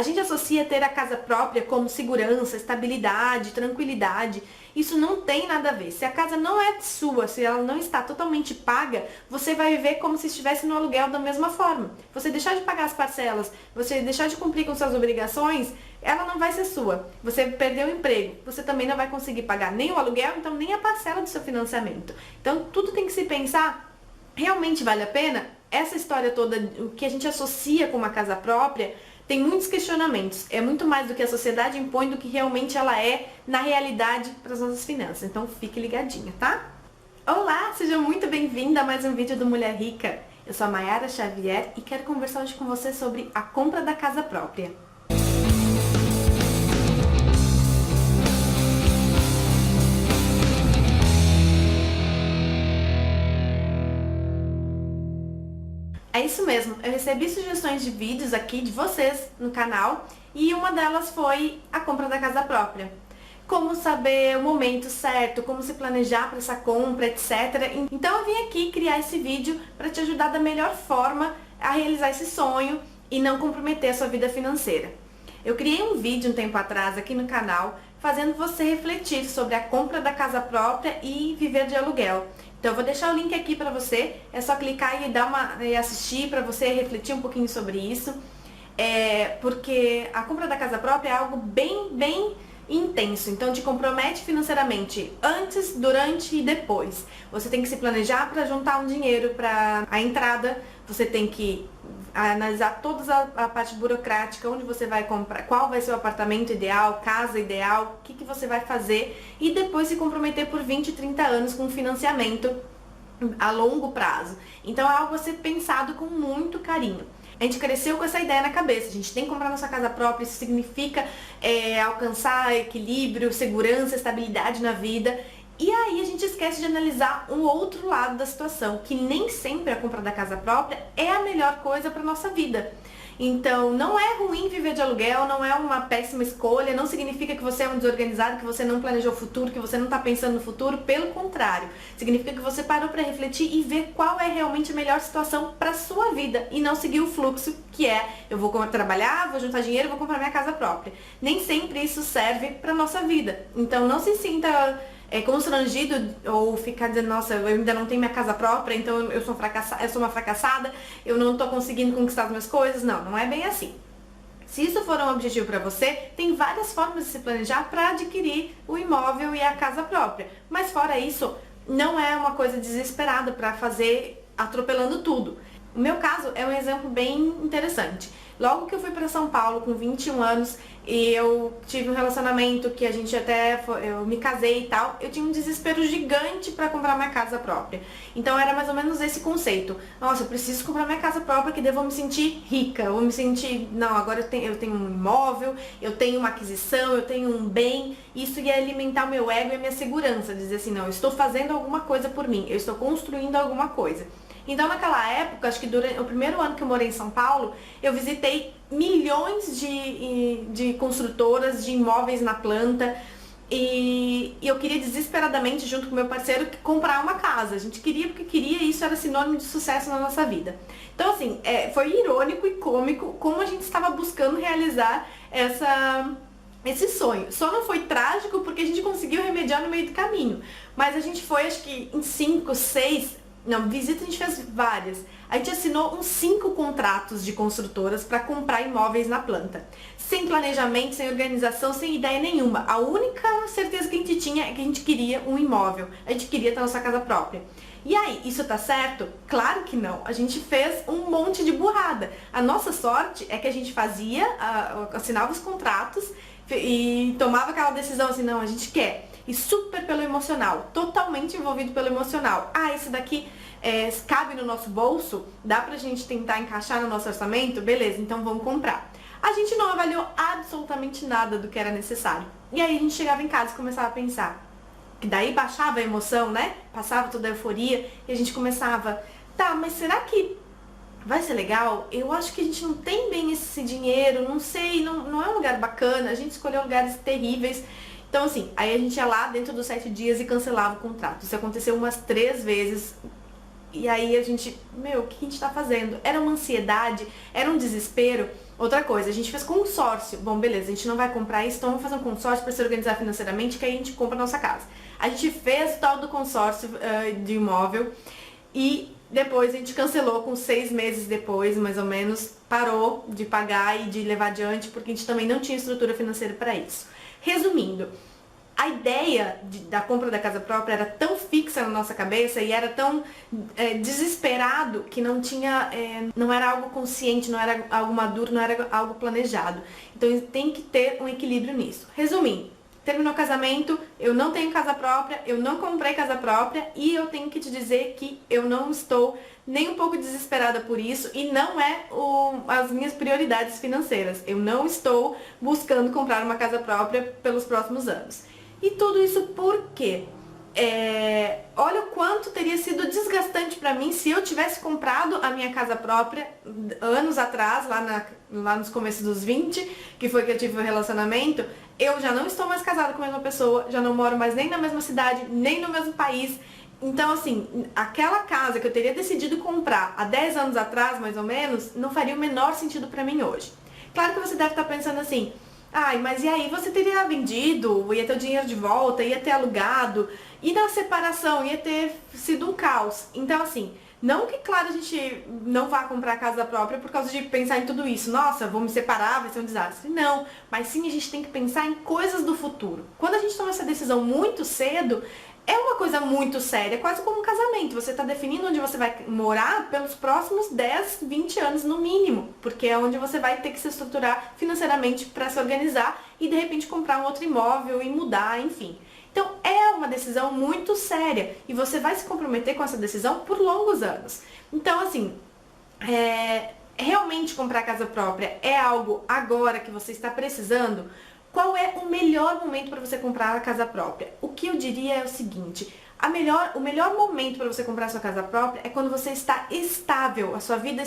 gente associa ter a casa própria como segurança, estabilidade, tranquilidade. Isso não tem nada a ver. Se a casa não é sua, se ela não está totalmente paga, você vai viver como se estivesse no aluguel da mesma forma. Você deixar de pagar as parcelas, você deixar de cumprir com suas obrigações, ela não vai ser sua. Você perdeu o emprego, você também não vai conseguir pagar nem o aluguel, então nem a parcela do seu financiamento. Então tudo tem que se pensar, realmente vale a pena? Essa história toda, o que a gente associa com uma casa própria, tem muitos questionamentos. É muito mais do que a sociedade impõe do que realmente ela é na realidade para as nossas finanças. Então fique ligadinha, tá? Olá, seja muito bem-vinda a mais um vídeo do Mulher Rica. Eu sou a Mayara Xavier e quero conversar hoje com você sobre a compra da casa própria. É isso mesmo, eu recebi sugestões de vídeos aqui de vocês no canal e uma delas foi a compra da casa própria. Como saber o momento certo, como se planejar para essa compra, etc. Então eu vim aqui criar esse vídeo para te ajudar da melhor forma a realizar esse sonho e não comprometer a sua vida financeira. Eu criei um vídeo um tempo atrás aqui no canal fazendo você refletir sobre a compra da casa própria e viver de aluguel. Então eu vou deixar o link aqui para você, é só clicar e assistir para você refletir um pouquinho sobre isso. Porque a compra da casa própria é algo bem intenso, então te compromete financeiramente antes, durante e depois. Você tem que se planejar para juntar um dinheiro para a entrada, você tem que analisar toda a parte burocrática, onde você vai comprar, qual vai ser o apartamento ideal, casa ideal, o que você vai fazer e depois se comprometer por 20, 30 anos com financiamento a longo prazo. Então é algo a ser pensado com muito carinho. A gente cresceu com essa ideia na cabeça, a gente tem que comprar nossa casa própria, isso significa alcançar equilíbrio, segurança, estabilidade na vida. E aí a gente esquece de analisar um outro lado da situação, que nem sempre a compra da casa própria é a melhor coisa para nossa vida. Então não é ruim viver de aluguel, não é uma péssima escolha, não significa que você é um desorganizado, que você não planejou o futuro, que você não está pensando no futuro, pelo contrário. Significa que você parou para refletir e ver qual é realmente a melhor situação para a sua vida e não seguir o fluxo que é, eu vou trabalhar, vou juntar dinheiro, vou comprar minha casa própria. Nem sempre isso serve para nossa vida, então não se sinta constrangido ou ficar dizendo, nossa, eu ainda não tenho minha casa própria, então eu sou uma fracassada, eu não estou conseguindo conquistar as minhas coisas. Não é bem assim. Se isso for um objetivo para você, tem várias formas de se planejar para adquirir o imóvel e a casa própria. Mas fora isso, não é uma coisa desesperada para fazer atropelando tudo. O meu caso é um exemplo bem interessante. Logo que eu fui para São Paulo com 21 anos e eu tive um relacionamento que eu me casei e tal, eu tinha um desespero gigante para comprar minha casa própria. Então era mais ou menos esse conceito. Nossa, eu preciso comprar minha casa própria que daí eu vou me sentir rica, eu vou me sentir, não, agora eu tenho um imóvel, eu tenho uma aquisição, eu tenho um bem. Isso ia alimentar o meu ego e a minha segurança, dizer assim, não, eu estou fazendo alguma coisa por mim, eu estou construindo alguma coisa. Então naquela época, acho que durante o primeiro ano que eu morei em São Paulo, eu visitei milhões de construtoras de imóveis na planta e eu queria desesperadamente, junto com meu parceiro, comprar uma casa. A gente queria porque queria e isso era sinônimo de sucesso na nossa vida. Então assim, foi irônico e cômico como a gente estava buscando realizar esse sonho. Só não foi trágico porque a gente conseguiu remediar no meio do caminho. Mas a gente foi, acho que em 5, 6... Não, visita a gente fez várias. A gente assinou uns 5 contratos de construtoras para comprar imóveis na planta. Sem planejamento, sem organização, sem ideia nenhuma. A única certeza que a gente tinha é que a gente queria um imóvel. A gente queria ter nossa casa própria. E aí, isso tá certo? Claro que não. A gente fez um monte de burrada. A nossa sorte é que a gente assinava os contratos e tomava aquela decisão assim, não, a gente quer. E super pelo emocional, totalmente envolvido pelo emocional. Ah, esse daqui cabe no nosso bolso? Dá pra gente tentar encaixar no nosso orçamento? Beleza, então vamos comprar. A gente não avaliou absolutamente nada do que era necessário. E aí a gente chegava em casa e começava a pensar. E daí baixava a emoção, né? Passava toda a euforia e a gente começava, tá, mas será que vai ser legal? Eu acho que a gente não tem bem esse dinheiro, não sei, não é um lugar bacana, a gente escolheu lugares terríveis. Então assim, aí a gente ia lá dentro dos 7 dias e cancelava o contrato. Isso aconteceu umas 3 vezes. E aí a gente, o que a gente tá fazendo? Era uma ansiedade, era um desespero. Outra coisa, a gente fez consórcio. Bom, beleza, a gente não vai comprar isso, então vamos fazer um consórcio para se organizar financeiramente, que aí a gente compra a nossa casa. A gente fez o tal do consórcio de imóvel e depois a gente cancelou com 6 meses depois, mais ou menos, parou de pagar e de levar adiante, porque a gente também não tinha estrutura financeira para isso. Resumindo, a ideia da compra da casa própria era tão fixa na nossa cabeça e era tão desesperado que não tinha, não era algo consciente, não era algo maduro, não era algo planejado. Então tem que ter um equilíbrio nisso. Resumindo, terminou o casamento, eu não tenho casa própria, eu não comprei casa própria e eu tenho que te dizer que eu não estou nem um pouco desesperada por isso e não é as minhas prioridades financeiras. Eu não estou buscando comprar uma casa própria pelos próximos anos. E tudo isso por quê? Olha o quanto teria sido desgastante para mim se eu tivesse comprado a minha casa própria anos atrás, lá nos começos dos 20, que foi que eu tive o relacionamento. Eu já não estou mais casada com a mesma pessoa, já não moro mais nem na mesma cidade, nem no mesmo país. Então, assim, aquela casa que eu teria decidido comprar há 10 anos atrás, mais ou menos, não faria o menor sentido para mim hoje. Claro que você deve estar pensando assim, ai, mas e aí você teria vendido, ia ter o dinheiro de volta, ia ter alugado, e na separação ia ter sido um caos. Então, assim, não que, claro, a gente não vá comprar casa própria por causa de pensar em tudo isso. Nossa, vou me separar, vai ser um desastre. Não, mas sim a gente tem que pensar em coisas do futuro. Quando a gente toma essa decisão muito cedo, é uma coisa muito séria, quase como um casamento. Você está definindo onde você vai morar pelos próximos 10, 20 anos no mínimo, porque é onde você vai ter que se estruturar financeiramente para se organizar e de repente comprar um outro imóvel e mudar, enfim. Então é uma decisão muito séria e você vai se comprometer com essa decisão por longos anos. Então, assim, realmente comprar casa própria é algo agora que você está precisando? Qual é o melhor momento para você comprar a casa própria? O que eu diria é o seguinte, o melhor momento para você comprar a sua casa própria é quando você está estável, a sua vida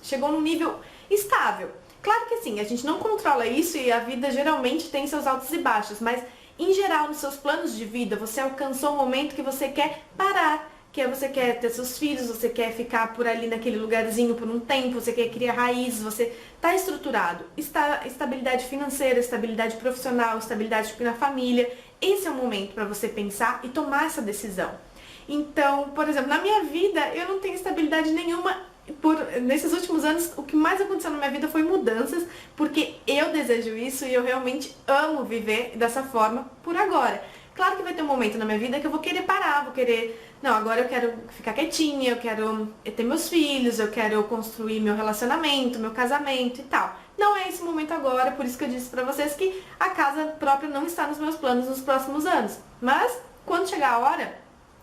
chegou num nível estável. Claro que sim, a gente não controla isso e a vida geralmente tem seus altos e baixos, mas em geral nos seus planos de vida você alcançou um momento que você quer parar, que você quer ter seus filhos, você quer ficar por ali naquele lugarzinho por um tempo, você quer criar raízes, você está estruturado. Estabilidade financeira, estabilidade profissional, estabilidade na família. Esse é o momento para você pensar e tomar essa decisão. Então, por exemplo, na minha vida eu não tenho estabilidade nenhuma. Nesses últimos anos, o que mais aconteceu na minha vida foi mudanças, porque eu desejo isso e eu realmente amo viver dessa forma por agora. Claro que vai ter um momento na minha vida que eu vou querer parar, vou querer... Não, agora eu quero ficar quietinha, eu quero ter meus filhos, eu quero construir meu relacionamento, meu casamento e tal. Não é esse momento agora, por isso que eu disse pra vocês que a casa própria não está nos meus planos nos próximos anos. Mas, quando chegar a hora,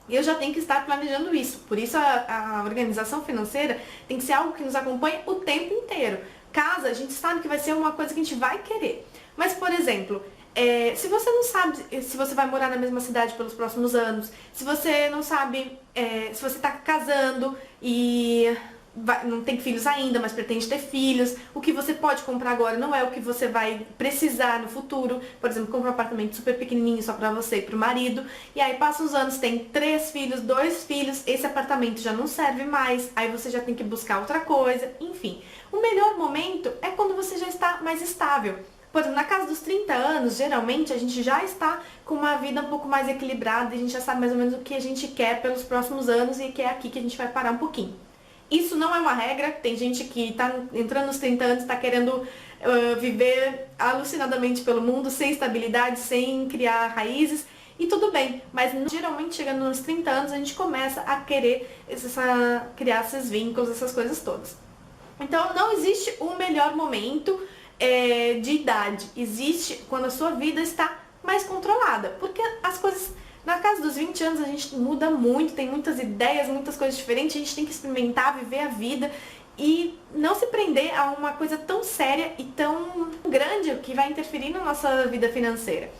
eu já tenho que estar planejando isso. Por isso a organização financeira tem que ser algo que nos acompanha o tempo inteiro. Casa, a gente sabe que vai ser uma coisa que a gente vai querer. Mas, por exemplo... se você não sabe se você vai morar na mesma cidade pelos próximos anos, se você não sabe se você está casando e não tem filhos ainda, mas pretende ter filhos, o que você pode comprar agora não é o que você vai precisar no futuro. Por exemplo, compra um apartamento super pequenininho só pra você e pro marido, e aí passa uns anos, tem 3 filhos, 2 filhos, esse apartamento já não serve mais, aí você já tem que buscar outra coisa, enfim. O melhor momento é quando você já está mais estável. Por exemplo, na casa dos 30 anos, geralmente a gente já está com uma vida um pouco mais equilibrada, a gente já sabe mais ou menos o que a gente quer pelos próximos anos e que é aqui que a gente vai parar um pouquinho. Isso não é uma regra, tem gente que está entrando nos 30 anos, está querendo viver alucinadamente pelo mundo, sem estabilidade, sem criar raízes, e tudo bem, mas geralmente chegando nos 30 anos a gente começa a querer criar esses vínculos, essas coisas todas. Então não existe um melhor momento de idade, existe quando a sua vida está mais controlada, porque as coisas, na casa dos 20 anos a gente muda muito, tem muitas ideias, muitas coisas diferentes, a gente tem que experimentar, viver a vida e não se prender a uma coisa tão séria e tão grande que vai interferir na nossa vida financeira.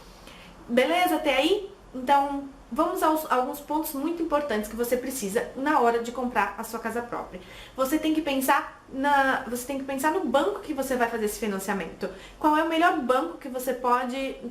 Beleza até aí? Então vamos a alguns pontos muito importantes que você precisa na hora de comprar a sua casa própria. Você tem que pensar no banco que você vai fazer esse financiamento. Qual é o melhor banco que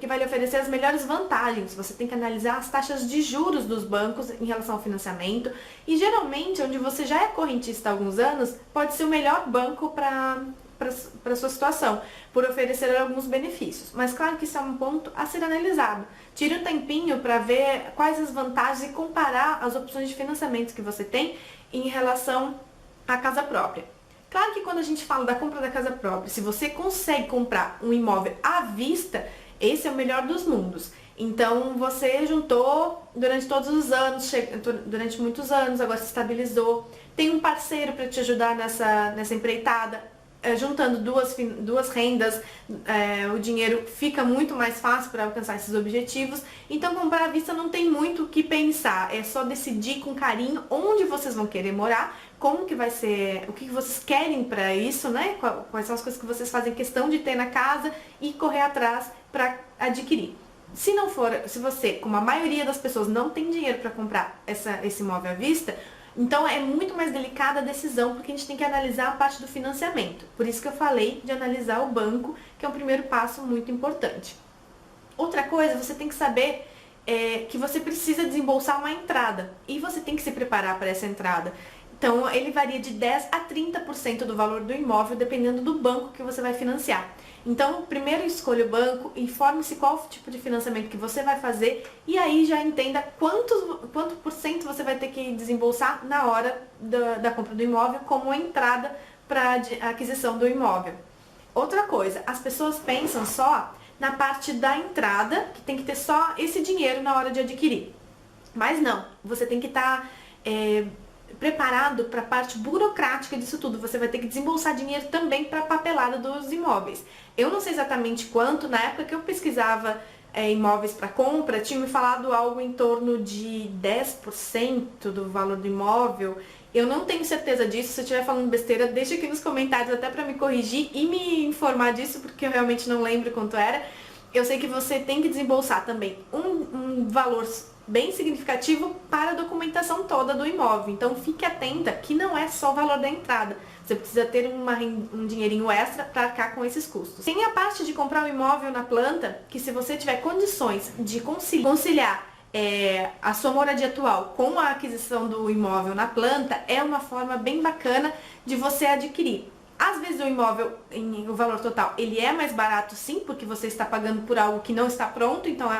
que vai lhe oferecer as melhores vantagens? Você tem que analisar as taxas de juros dos bancos em relação ao financiamento. E geralmente, onde você já é correntista há alguns anos, pode ser o melhor banco para para a sua situação, por oferecer alguns benefícios. Mas claro que isso é um ponto a ser analisado. Tire um tempinho para ver quais as vantagens e comparar as opções de financiamento que você tem em relação à casa própria. Claro que quando a gente fala da compra da casa própria, se você consegue comprar um imóvel à vista, esse é o melhor dos mundos. Então, você juntou durante todos os anos, durante muitos anos, agora se estabilizou. Tem um parceiro para te ajudar nessa empreitada. Juntando duas rendas, o dinheiro fica muito mais fácil para alcançar esses objetivos. Então, comprar à vista não tem muito o que pensar. É só decidir com carinho onde vocês vão querer morar, como que vai ser, o que vocês querem para isso, né? Quais são as coisas que vocês fazem questão de ter na casa e correr atrás para adquirir. Se não for, se você, como a maioria das pessoas, não tem dinheiro para comprar esse imóvel à vista, então é muito mais delicada a decisão, porque a gente tem que analisar a parte do financiamento. Por isso que eu falei de analisar o banco, que é um primeiro passo muito importante. Outra coisa, você tem que saber que você precisa desembolsar uma entrada, e você tem que se preparar para essa entrada. Então, ele varia de 10% a 30% do valor do imóvel, dependendo do banco que você vai financiar. Então, primeiro escolha o banco, informe-se qual tipo de financiamento que você vai fazer e aí já entenda quanto por cento você vai ter que desembolsar na hora da compra do imóvel como entrada para a aquisição do imóvel. Outra coisa, as pessoas pensam só na parte da entrada, que tem que ter só esse dinheiro na hora de adquirir. Mas não, você tem que estar preparado para a parte burocrática disso tudo. Você vai ter que desembolsar dinheiro também para a papelada dos imóveis. Eu não sei exatamente quanto, na época que eu pesquisava imóveis para compra, tinha me falado algo em torno de 10% do valor do imóvel. Eu não tenho certeza disso, se eu estiver falando besteira, deixa aqui nos comentários até para me corrigir e me informar disso, porque eu realmente não lembro quanto era. Eu sei que você tem que desembolsar também um valor bem significativo para a documentação toda do imóvel. Então fique atenta que não é só o valor da entrada. Você precisa ter um dinheirinho extra para arcar com esses custos. Tem a parte de comprar um imóvel na planta, que se você tiver condições de conciliar a sua moradia atual com a aquisição do imóvel na planta, é uma forma bem bacana de você adquirir. Às vezes o imóvel, o valor total, ele é mais barato sim, porque você está pagando por algo que não está pronto, então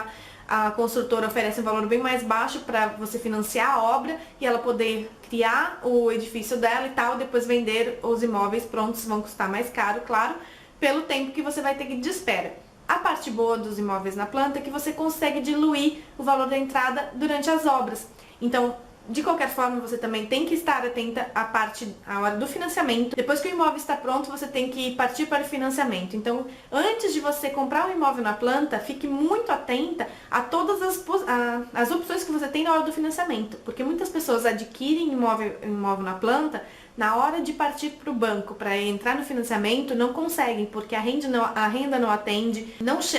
a construtora oferece um valor bem mais baixo para você financiar a obra e ela poder criar o edifício dela e tal, depois vender os imóveis prontos, vão custar mais caro, claro, pelo tempo que você vai ter de espera. A parte boa dos imóveis na planta é que você consegue diluir o valor da entrada durante as obras. Então, de qualquer forma, você também tem que estar atenta à hora do financiamento. Depois que o imóvel está pronto, você tem que partir para o financiamento. Então, antes de você comprar um imóvel na planta, fique muito atenta a todas as opções que você tem na hora do financiamento. Porque muitas pessoas adquirem imóvel na planta, na hora de partir para o banco para entrar no financiamento, não conseguem, porque a renda não atende,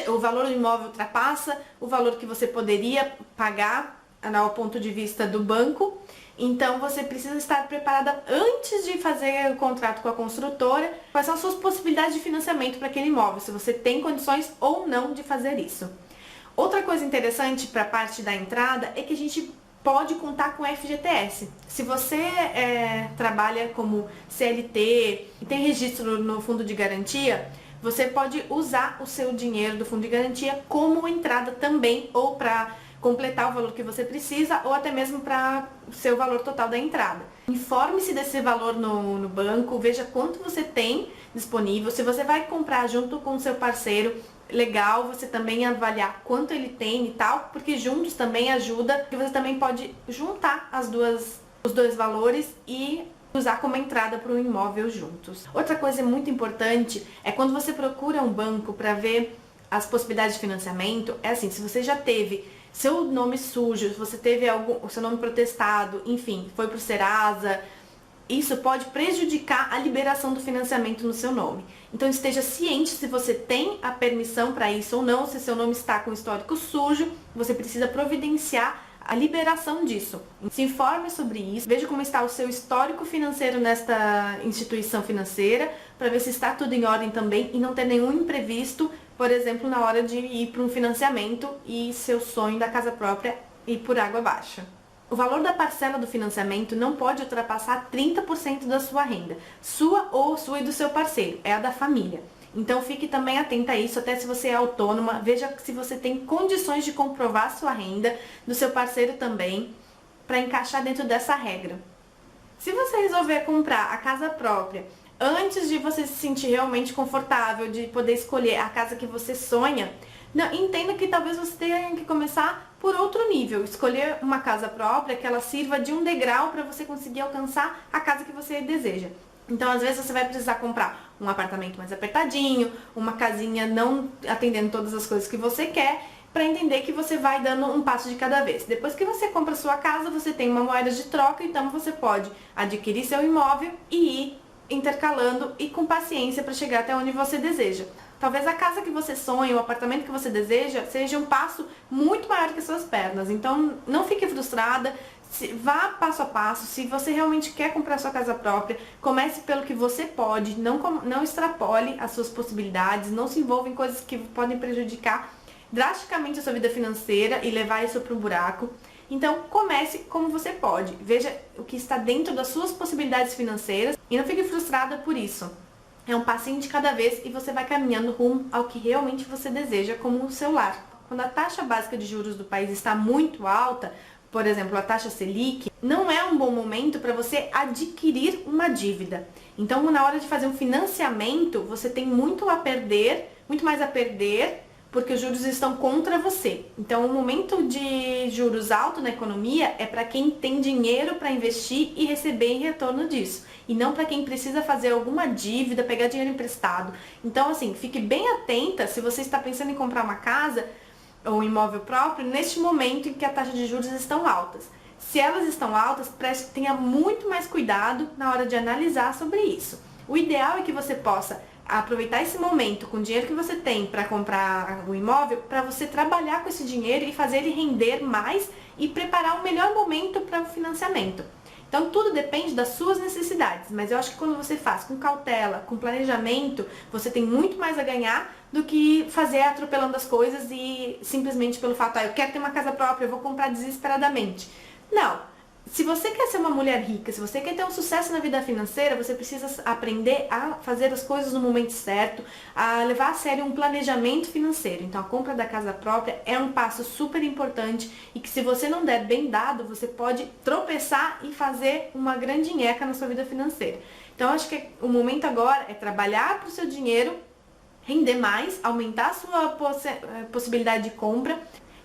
o valor do imóvel ultrapassa o valor que você poderia pagar ao ponto de vista do banco. Então você precisa estar preparada antes de fazer o contrato com a construtora, quais são as suas possibilidades de financiamento para aquele imóvel, se você tem condições ou não de fazer isso. Outra coisa interessante para a parte da entrada é que a gente pode contar com a FGTS. Se você trabalha como CLT e tem registro no fundo de garantia, você pode usar o seu dinheiro do fundo de garantia como entrada também, ou para completar o valor que você precisa, ou até mesmo para o seu valor total da entrada. Informe-se desse valor no banco, veja quanto você tem disponível. Se você vai comprar junto com o seu parceiro, legal você também avaliar quanto ele tem e tal, porque juntos também ajuda, que você também pode juntar os dois valores e usar como entrada para o imóvel juntos. Outra coisa muito importante é quando você procura um banco para ver as possibilidades de financiamento, é assim, se você já teve seu nome sujo, se você teve o seu nome protestado, enfim, foi pro Serasa, isso pode prejudicar a liberação do financiamento no seu nome. Então esteja ciente se você tem a permissão para isso ou não, se seu nome está com histórico sujo, você precisa providenciar a liberação disso. Se informe sobre isso, veja como está o seu histórico financeiro nesta instituição financeira, para ver se está tudo em ordem também e não ter nenhum imprevisto, por exemplo, na hora de ir para um financiamento e seu sonho da casa própria ir por água abaixo. O valor da parcela do financiamento não pode ultrapassar 30% da sua renda, sua e do seu parceiro, é a da família. Então fique também atenta a isso, até se você é autônoma, veja se você tem condições de comprovar sua renda, do seu parceiro também, para encaixar dentro dessa regra. Se você resolver comprar a casa própria antes de você se sentir realmente confortável, de poder escolher a casa que você sonha, entenda que talvez você tenha que começar por outro nível, escolher uma casa própria que ela sirva de um degrau para você conseguir alcançar a casa que você deseja. Então, às vezes, você vai precisar comprar um apartamento mais apertadinho, uma casinha não atendendo todas as coisas que você quer, para entender que você vai dando um passo de cada vez. Depois que você compra a sua casa, você tem uma moeda de troca, então você pode adquirir seu imóvel e ir intercalando e com paciência para chegar até onde você deseja. Talvez a casa que você sonha, o apartamento que você deseja, seja um passo muito maior que as suas pernas. Então, não fique frustrada, vá passo a passo. Se você realmente quer comprar sua casa própria, comece pelo que você pode, não extrapole as suas possibilidades, não se envolva em coisas que podem prejudicar drasticamente a sua vida financeira e levar isso para um buraco. Então, comece como você pode. Veja o que está dentro das suas possibilidades financeiras e não fique frustrada por isso. É um passinho de cada vez e você vai caminhando rumo ao que realmente você deseja como o seu lar. Quando a taxa básica de juros do país está muito alta, por exemplo, a taxa Selic, não é um bom momento para você adquirir uma dívida. Então, na hora de fazer um financiamento, você tem muito mais a perder, porque os juros estão contra você. Então, o momento de juros alto na economia é para quem tem dinheiro para investir e receber em retorno disso, e não para quem precisa fazer alguma dívida, pegar dinheiro emprestado. Então, assim, fique bem atenta se você está pensando em comprar uma casa ou um imóvel próprio neste momento em que a taxa de juros estão altas. Se elas estão altas, tenha muito mais cuidado na hora de analisar sobre isso. O ideal é que você possa aproveitar esse momento com o dinheiro que você tem para comprar o imóvel, para você trabalhar com esse dinheiro e fazer ele render mais e preparar o melhor momento para o financiamento. Então, tudo depende das suas necessidades, mas eu acho que quando você faz com cautela, com planejamento, você tem muito mais a ganhar do que fazer atropelando as coisas e simplesmente pelo fato, eu quero ter uma casa própria, eu vou comprar desesperadamente. Não. Se você quer ser uma mulher rica, se você quer ter um sucesso na vida financeira, você precisa aprender a fazer as coisas no momento certo, a levar a sério um planejamento financeiro. Então, a compra da casa própria é um passo super importante e que se você não der bem dado, você pode tropeçar e fazer uma grande nheca na sua vida financeira. Então, acho que o momento agora é trabalhar para o seu dinheiro render mais, aumentar a sua possibilidade de compra.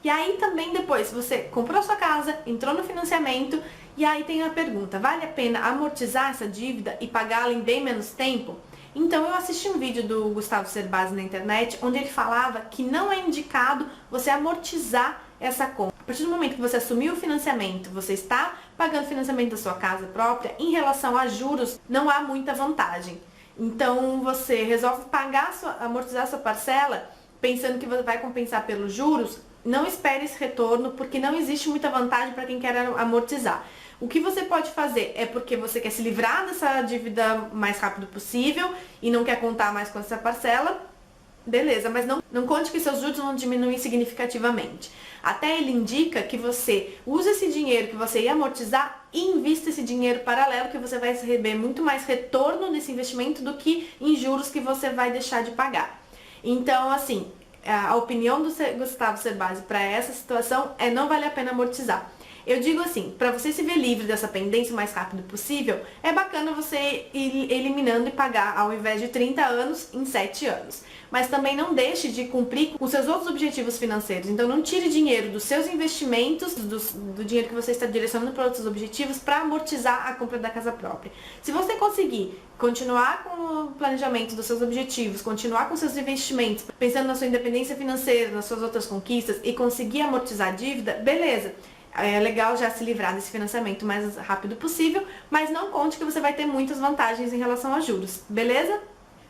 E aí também depois você comprou sua casa, entrou no financiamento e aí tem a pergunta, vale a pena amortizar essa dívida e pagá-la em bem menos tempo? Então eu assisti um vídeo do Gustavo Cerbasi na internet onde ele falava que não é indicado você amortizar essa compra. A partir do momento que você assumiu o financiamento, você está pagando o financiamento da sua casa própria, em relação a juros não há muita vantagem. Então você resolve amortizar a sua parcela pensando que você vai compensar pelos juros. Não espere esse retorno, porque não existe muita vantagem para quem quer amortizar. O que você pode fazer é porque você quer se livrar dessa dívida o mais rápido possível e não quer contar mais com essa parcela, beleza, mas não conte que seus juros vão diminuir significativamente. Até ele indica que você use esse dinheiro que você ia amortizar e invista esse dinheiro paralelo, que você vai receber muito mais retorno nesse investimento do que em juros que você vai deixar de pagar. Então, assim, a opinião do Gustavo Cerbasi para essa situação é não vale a pena amortizar. Eu digo assim, para você se ver livre dessa pendência o mais rápido possível, é bacana você ir eliminando e pagar ao invés de 30 anos em 7 anos. Mas também não deixe de cumprir com seus outros objetivos financeiros. Então não tire dinheiro dos seus investimentos, do dinheiro que você está direcionando para outros objetivos, para amortizar a compra da casa própria. Se você conseguir continuar com o planejamento dos seus objetivos, continuar com seus investimentos, pensando na sua independência financeira, nas suas outras conquistas e conseguir amortizar a dívida, beleza. É legal já se livrar desse financiamento o mais rápido possível, mas não conte que você vai ter muitas vantagens em relação a juros, beleza?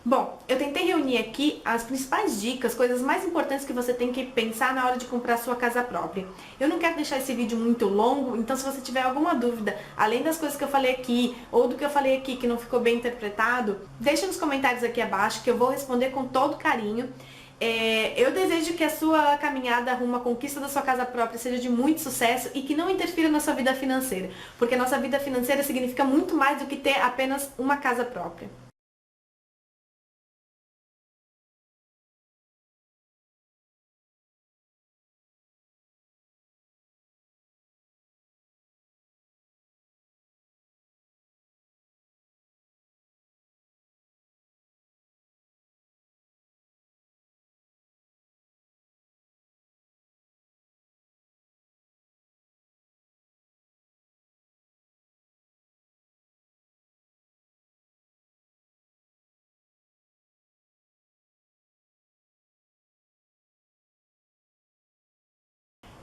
Bom, eu tentei reunir aqui as principais dicas, coisas mais importantes que você tem que pensar na hora de comprar sua casa própria. Eu não quero deixar esse vídeo muito longo, então se você tiver alguma dúvida, além das coisas que eu falei aqui, ou do que eu falei aqui que não ficou bem interpretado, deixa nos comentários aqui abaixo que eu vou responder com todo carinho. Eu desejo que a sua caminhada rumo à conquista da sua casa própria seja de muito sucesso e que não interfira na sua vida financeira, porque a nossa vida financeira significa muito mais do que ter apenas uma casa própria.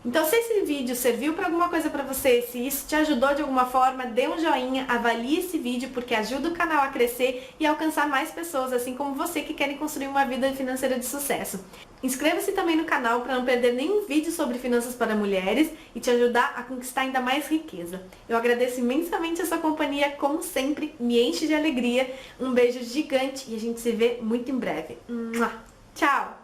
Então, se esse vídeo serviu para alguma coisa para você, se isso te ajudou de alguma forma, dê um joinha, avalie esse vídeo porque ajuda o canal a crescer e alcançar mais pessoas, assim como você que querem construir uma vida financeira de sucesso. Inscreva-se também no canal para não perder nenhum vídeo sobre finanças para mulheres e te ajudar a conquistar ainda mais riqueza. Eu agradeço imensamente a sua companhia, como sempre, me enche de alegria. Um beijo gigante e a gente se vê muito em breve. Tchau!